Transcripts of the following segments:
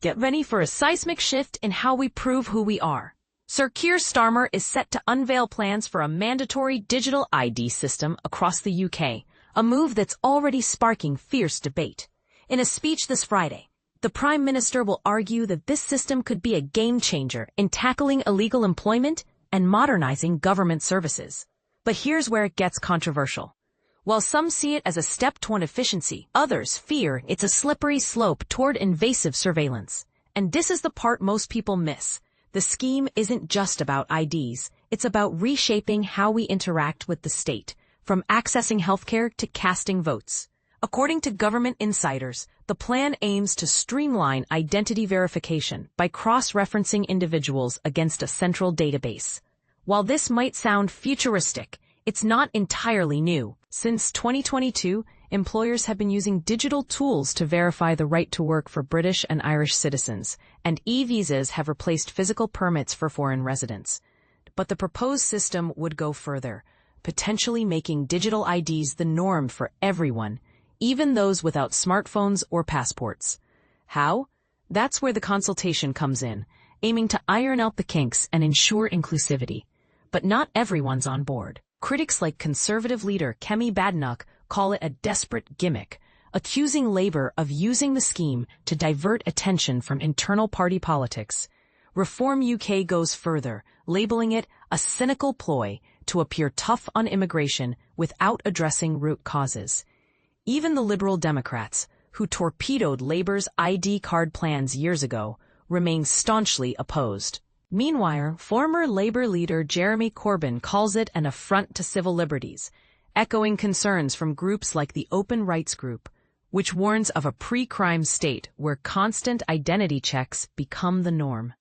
Get ready for a seismic shift in how we prove who we are. Sir Keir Starmer is set to unveil plans for a mandatory digital ID system across the UK, a move that's already sparking fierce debate. In a speech this Friday, the Prime Minister will argue that this system could be a game-changer in tackling illegal employment and modernizing government services. But here's where it gets controversial. While some see it as a step toward efficiency, others fear it's a slippery slope toward invasive surveillance. And this is the part most people miss. The scheme isn't just about IDs. It's about reshaping how we interact with the state, from accessing healthcare to casting votes. According to government insiders, the plan aims to streamline identity verification by cross-referencing individuals against a central database. While this might sound futuristic, it's not entirely new. Since 2022, employers have been using digital tools to verify the right to work for British and Irish citizens, and e-visas have replaced physical permits for foreign residents. But the proposed system would go further, potentially making digital IDs the norm for everyone, even those without smartphones or passports. How? That's where the consultation comes in, aiming to iron out the kinks and ensure inclusivity. But not everyone's on board. Critics like Conservative leader Kemi Badenoch call it a desperate gimmick, accusing Labour of using the scheme to divert attention from internal party politics. Reform UK goes further, labeling it a cynical ploy to appear tough on immigration without addressing root causes. Even the Liberal Democrats, who torpedoed Labour's ID card plans years ago, remain staunchly opposed. Meanwhile, former Labour leader Jeremy Corbyn calls it an affront to civil liberties, echoing concerns from groups like the Open Rights Group, which warns of a pre-crime state where constant identity checks become the norm.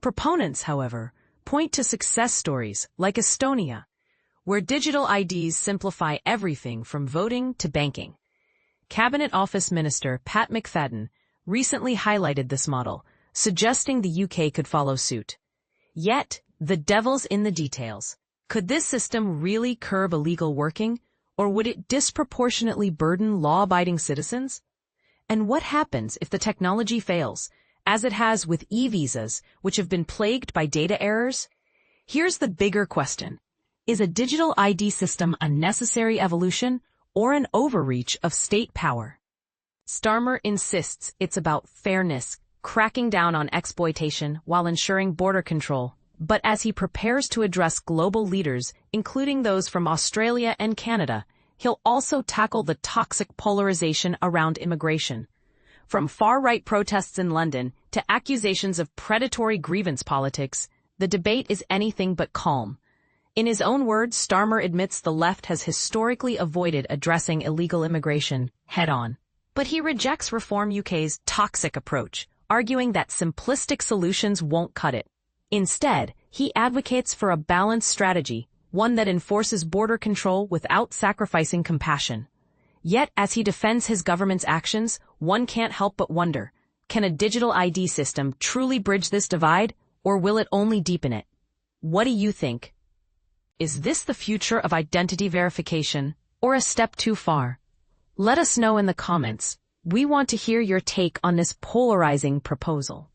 Proponents, however, point to success stories like Estonia, where digital IDs simplify everything from voting to banking. Cabinet Office Minister Pat McFadden recently highlighted this model, suggesting the UK could follow suit. Yet, the devil's in the details. Could this system really curb illegal working, or would it disproportionately burden law-abiding citizens? And what happens if the technology fails, as it has with e-visas, which have been plagued by data errors? Here's the bigger question. Is a digital ID system a necessary evolution or an overreach of state power? Starmer insists it's about fairness, cracking down on exploitation while ensuring border control. But as he prepares to address global leaders, including those from Australia and Canada, he'll also tackle the toxic polarization around immigration. From far-right protests in London to accusations of predatory grievance politics, the debate is anything but calm. In his own words, Starmer admits the left has historically avoided addressing illegal immigration head-on. But he rejects Reform UK's toxic approach, arguing that simplistic solutions won't cut it. Instead, he advocates for a balanced strategy, one that enforces border control without sacrificing compassion. Yet, as he defends his government's actions, one can't help but wonder, can a digital ID system truly bridge this divide, or will it only deepen it? What do you think? Is this the future of identity verification, or a step too far? Let us know in the comments. We want to hear your take on this polarizing proposal.